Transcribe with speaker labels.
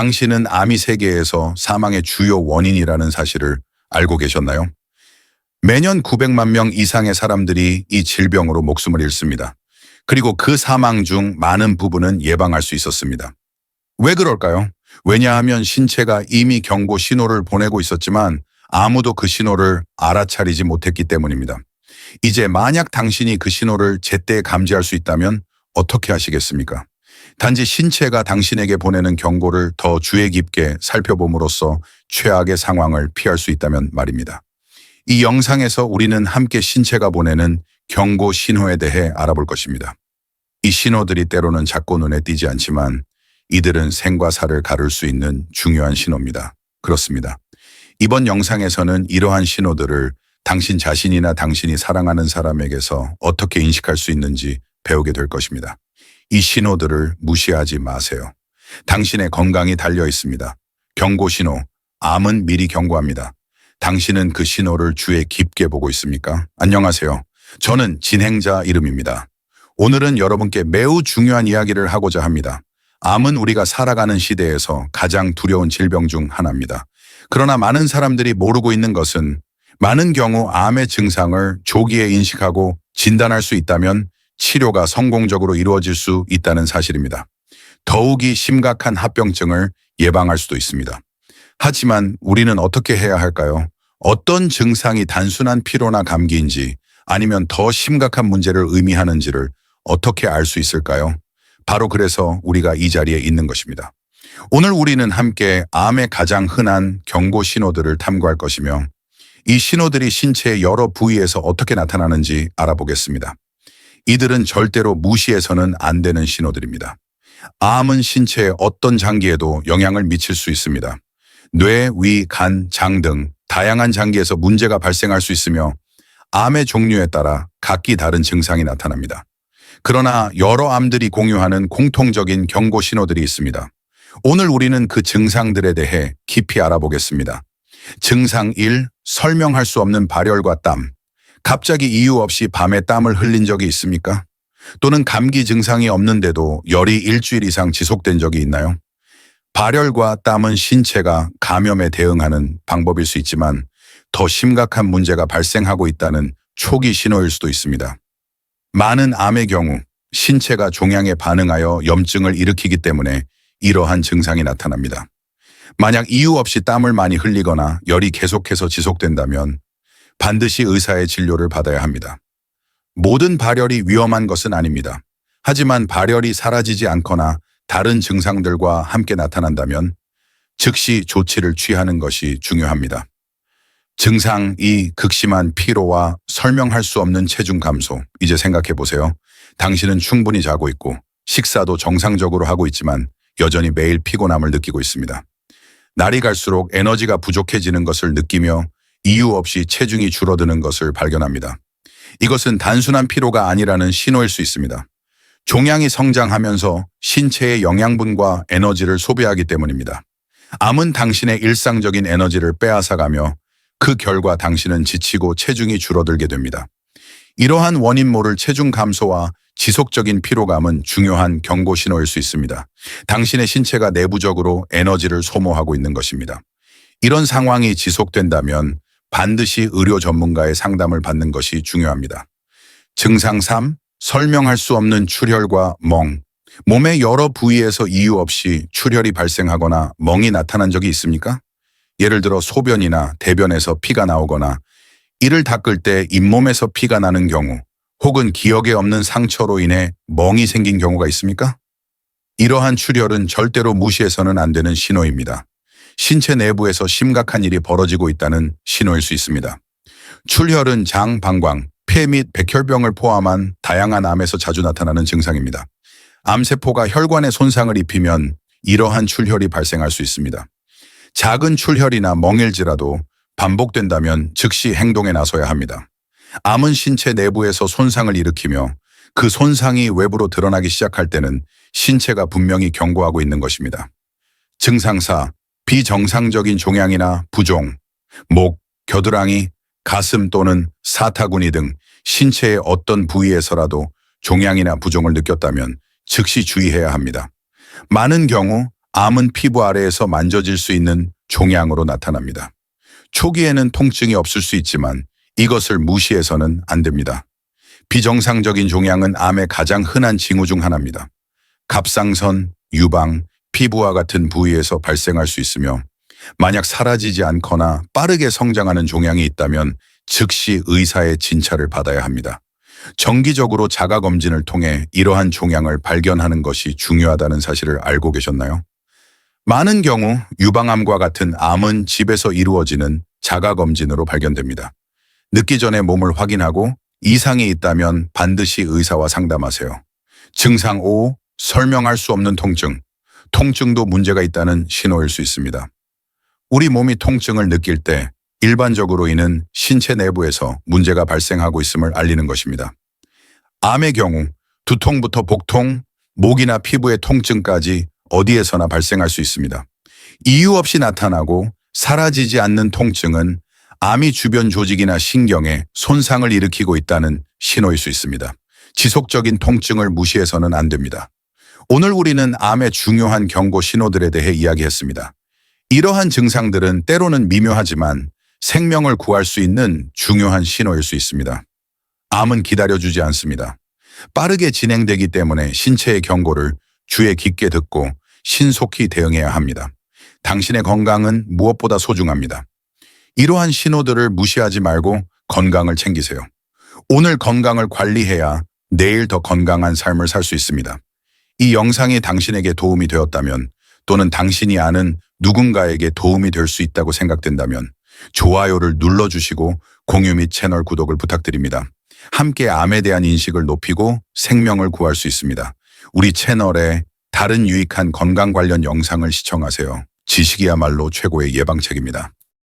Speaker 1: 당신은 암이 세계에서 사망의 주요 원인이라는 사실을 알고 계셨나요? 매년 900만 명 이상의 사람들이 이 질병으로 목숨을 잃습니다. 그리고 그 사망 중 많은 부분은 예방할 수 있었습니다. 왜 그럴까요? 왜냐하면 신체가 이미 경고 신호를 보내고 있었지만 아무도 그 신호를 알아차리지 못했기 때문입니다. 이제 만약 당신이 그 신호를 제때 감지할 수 있다면 어떻게 하시겠습니까? 단지 신체가 당신에게 보내는 경고를 더 주의 깊게 살펴봄으로써 최악의 상황을 피할 수 있다면 말입니다. 이 영상에서 우리는 함께 신체가 보내는 경고 신호에 대해 알아볼 것입니다. 이 신호들이 때로는 작고 눈에 띄지 않지만 이들은 생과 사를 가를 수 있는 중요한 신호입니다. 그렇습니다. 이번 영상에서는 이러한 신호들을 당신 자신이나 당신이 사랑하는 사람에게서 어떻게 인식할 수 있는지 배우게 될 것입니다. 이 신호들을 무시하지 마세요. 당신의 건강이 달려 있습니다. 경고 신호, 암은 미리 경고합니다. 당신은 그 신호를 주의 깊게 보고 있습니까? 안녕하세요. 저는 진행자 이름입니다. 오늘은 여러분께 매우 중요한 이야기를 하고자 합니다. 암은 우리가 살아가는 시대에서 가장 두려운 질병 중 하나입니다. 그러나 많은 사람들이 모르고 있는 것은 많은 경우 암의 증상을 조기에 인식하고 진단할 수 있다면 치료가 성공적으로 이루어질 수 있다는 사실입니다. 더욱이 심각한 합병증을 예방할 수도 있습니다. 하지만 우리는 어떻게 해야 할까요? 어떤 증상이 단순한 피로나 감기인지 아니면 더 심각한 문제를 의미하는지를 어떻게 알 수 있을까요? 바로 그래서 우리가 이 자리에 있는 것입니다. 오늘 우리는 함께 암의 가장 흔한 경고 신호들을 탐구할 것이며 이 신호들이 신체의 여러 부위에서 어떻게 나타나는지 알아보겠습니다. 이들은 절대로 무시해서는 안 되는 신호들입니다. 암은 신체의 어떤 장기에도 영향을 미칠 수 있습니다. 뇌, 위, 간, 장 등 다양한 장기에서 문제가 발생할 수 있으며 암의 종류에 따라 각기 다른 증상이 나타납니다. 그러나 여러 암들이 공유하는 공통적인 경고 신호들이 있습니다. 오늘 우리는 그 증상들에 대해 깊이 알아보겠습니다. 증상 1. 설명할 수 없는 발열과 땀. 갑자기 이유 없이 밤에 땀을 흘린 적이 있습니까? 또는 감기 증상이 없는데도 열이 일주일 이상 지속된 적이 있나요? 발열과 땀은 신체가 감염에 대응하는 방법일 수 있지만 더 심각한 문제가 발생하고 있다는 초기 신호일 수도 있습니다. 많은 암의 경우 신체가 종양에 반응하여 염증을 일으키기 때문에 이러한 증상이 나타납니다. 만약 이유 없이 땀을 많이 흘리거나 열이 계속해서 지속된다면 반드시 의사의 진료를 받아야 합니다. 모든 발열이 위험한 것은 아닙니다. 하지만 발열이 사라지지 않거나 다른 증상들과 함께 나타난다면 즉시 조치를 취하는 것이 중요합니다. 증상 2. 극심한 피로와 설명할 수 없는 체중 감소. 이제 생각해 보세요. 당신은 충분히 자고 있고 식사도 정상적으로 하고 있지만 여전히 매일 피곤함을 느끼고 있습니다. 날이 갈수록 에너지가 부족해지는 것을 느끼며 이유 없이 체중이 줄어드는 것을 발견합니다. 이것은 단순한 피로가 아니라는 신호일 수 있습니다. 종양이 성장하면서 신체의 영양분과 에너지를 소비하기 때문입니다. 암은 당신의 일상적인 에너지를 빼앗아가며 그 결과 당신은 지치고 체중이 줄어들게 됩니다. 이러한 원인 모를 체중 감소와 지속적인 피로감은 중요한 경고 신호일 수 있습니다. 당신의 신체가 내부적으로 에너지를 소모하고 있는 것입니다. 이런 상황이 지속된다면 반드시 의료 전문가의 상담을 받는 것이 중요합니다. 증상 3. 설명할 수 없는 출혈과 멍. 몸의 여러 부위에서 이유 없이 출혈이 발생하거나 멍이 나타난 적이 있습니까? 예를 들어 소변이나 대변에서 피가 나오거나 이를 닦을 때 잇몸에서 피가 나는 경우 혹은 기억에 없는 상처로 인해 멍이 생긴 경우가 있습니까? 이러한 출혈은 절대로 무시해서는 안 되는 신호입니다. 신체 내부에서 심각한 일이 벌어지고 있다는 신호일 수 있습니다. 출혈은 장, 방광, 폐 및 백혈병을 포함한 다양한 암에서 자주 나타나는 증상입니다. 암세포가 혈관에 손상을 입히면 이러한 출혈이 발생할 수 있습니다. 작은 출혈이나 멍일지라도 반복된다면 즉시 행동에 나서야 합니다. 암은 신체 내부에서 손상을 일으키며 그 손상이 외부로 드러나기 시작할 때는 신체가 분명히 경고하고 있는 것입니다. 증상 4. 비정상적인 종양이나 부종, 목, 겨드랑이, 가슴 또는 사타구니 등 신체의 어떤 부위에서라도 종양이나 부종을 느꼈다면 즉시 주의해야 합니다. 많은 경우 암은 피부 아래에서 만져질 수 있는 종양으로 나타납니다. 초기에는 통증이 없을 수 있지만 이것을 무시해서는 안 됩니다. 비정상적인 종양은 암의 가장 흔한 징후 중 하나입니다. 갑상선, 유방, 피부와 같은 부위에서 발생할 수 있으며 만약 사라지지 않거나 빠르게 성장하는 종양이 있다면 즉시 의사의 진찰을 받아야 합니다. 정기적으로 자가검진을 통해 이러한 종양을 발견하는 것이 중요하다는 사실을 알고 계셨나요? 많은 경우 유방암과 같은 암은 집에서 이루어지는 자가검진으로 발견됩니다. 늦기 전에 몸을 확인하고 이상이 있다면 반드시 의사와 상담하세요. 증상 5. 설명할 수 없는 통증. 통증도 문제가 있다는 신호일 수 있습니다. 우리 몸이 통증을 느낄 때 일반적으로 이는 신체 내부에서 문제가 발생하고 있음을 알리는 것입니다. 암의 경우 두통부터 복통, 목이나 피부의 통증까지 어디에서나 발생할 수 있습니다. 이유 없이 나타나고 사라지지 않는 통증은 암이 주변 조직이나 신경에 손상을 일으키고 있다는 신호일 수 있습니다. 지속적인 통증을 무시해서는 안 됩니다. 오늘 우리는 암의 중요한 경고 신호들에 대해 이야기했습니다. 이러한 증상들은 때로는 미묘하지만 생명을 구할 수 있는 중요한 신호일 수 있습니다. 암은 기다려주지 않습니다. 빠르게 진행되기 때문에 신체의 경고를 귀에 깊게 듣고 신속히 대응해야 합니다. 당신의 건강은 무엇보다 소중합니다. 이러한 신호들을 무시하지 말고 건강을 챙기세요. 오늘 건강을 관리해야 내일 더 건강한 삶을 살 수 있습니다. 이 영상이 당신에게 도움이 되었다면 또는 당신이 아는 누군가에게 도움이 될 수 있다고 생각된다면 좋아요를 눌러주시고 공유 및 채널 구독을 부탁드립니다. 함께 암에 대한 인식을 높이고 생명을 구할 수 있습니다. 우리 채널에 다른 유익한 건강 관련 영상을 시청하세요. 지식이야말로 최고의 예방책입니다.